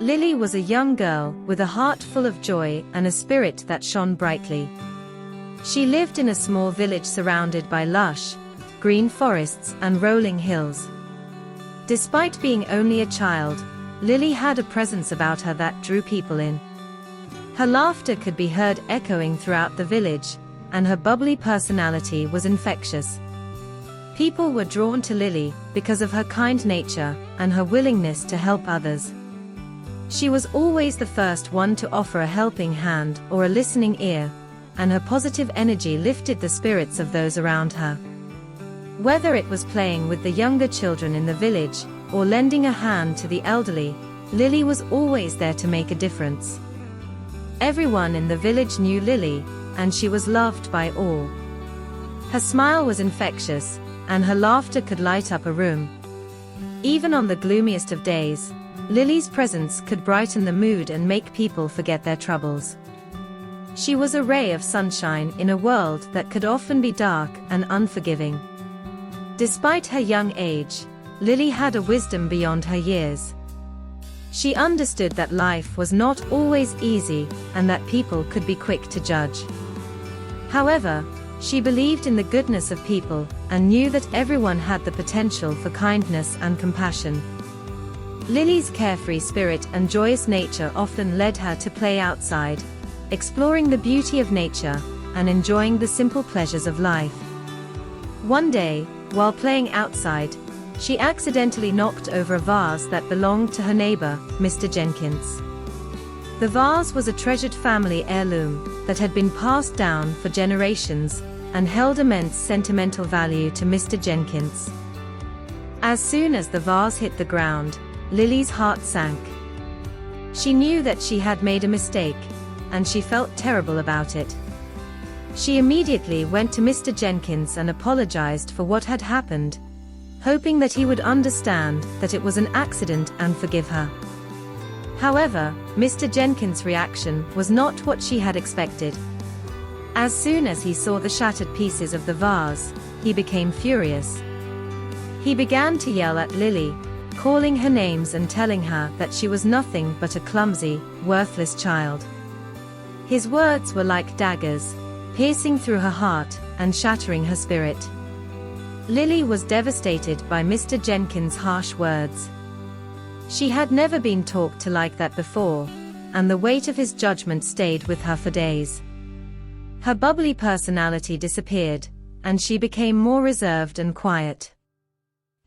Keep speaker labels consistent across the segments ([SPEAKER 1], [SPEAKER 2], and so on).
[SPEAKER 1] Lily was a young girl with a heart full of joy and a spirit that shone brightly. She lived in a small village surrounded by lush, green forests and rolling hills. Despite being only a child, Lily had a presence about her that drew people in. Her laughter could be heard echoing throughout the village, and her bubbly personality was infectious. People were drawn to Lily because of her kind nature and her willingness to help others. She was always the first one to offer a helping hand or a listening ear, and her positive energy lifted the spirits of those around her. Whether it was playing with the younger children in the village or lending a hand to the elderly, Lily was always there to make a difference. Everyone in the village knew Lily, and she was loved by all. Her smile was infectious, and her laughter could light up a room. Even on the gloomiest of days, Lily's presence could brighten the mood and make people forget their troubles. She was a ray of sunshine in a world that could often be dark and unforgiving. Despite her young age, Lily had a wisdom beyond her years. She understood that life was not always easy and that people could be quick to judge. However, she believed in the goodness of people and knew that everyone had the potential for kindness and compassion. Lily's carefree spirit and joyous nature often led her to play outside, exploring the beauty of nature and enjoying the simple pleasures of life. One day, while playing outside, she accidentally knocked over a vase that belonged to her neighbor, Mr. Jenkins. The vase was a treasured family heirloom that had been passed down for generations and held immense sentimental value to Mr. Jenkins. As soon as the vase hit the ground, Lily's heart sank. She knew that she had made a mistake, and she felt terrible about it. She immediately went to Mr. Jenkins and apologized for what had happened, hoping that he would understand that it was an accident and forgive her. However, Mr. Jenkins' reaction was not what she had expected. As soon as he saw the shattered pieces of the vase, he became furious. He began to yell at Lily, calling her names and telling her that she was nothing but a clumsy, worthless child. His words were like daggers, piercing through her heart and shattering her spirit. Lily was devastated by Mr. Jenkins' harsh words. She had never been talked to like that before, and the weight of his judgment stayed with her for days. Her bubbly personality disappeared, and she became more reserved and quiet.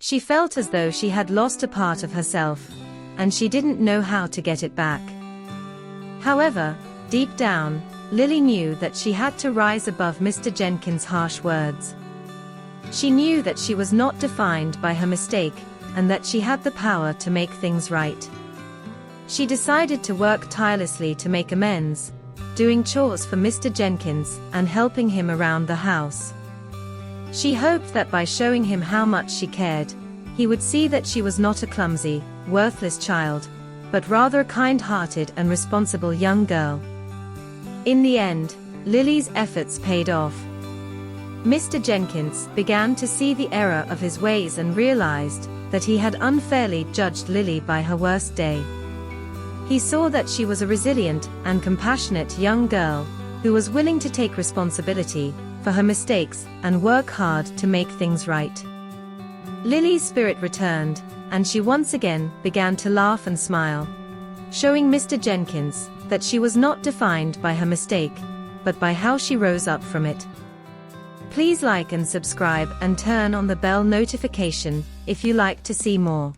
[SPEAKER 1] She felt as though she had lost a part of herself, and she didn't know how to get it back. However, deep down, Lily knew that she had to rise above Mr. Jenkins' harsh words. She knew that she was not defined by her mistake, and that she had the power to make things right. She decided to work tirelessly to make amends, doing chores for Mr. Jenkins and helping him around the house. She hoped that by showing him how much she cared, he would see that she was not a clumsy, worthless child, but rather a kind-hearted and responsible young girl. In the end, Lily's efforts paid off. Mr. Jenkins began to see the error of his ways and realized that he had unfairly judged Lily by her worst day. He saw that she was a resilient and compassionate young girl who was willing to take responsibility for her mistakes and work hard to make things right. Lily's spirit returned, and she once again began to laugh and smile, showing Mr. Jenkins that she was not defined by her mistake, but by how she rose up from it. Please like and subscribe and turn on the bell notification if you like to see more.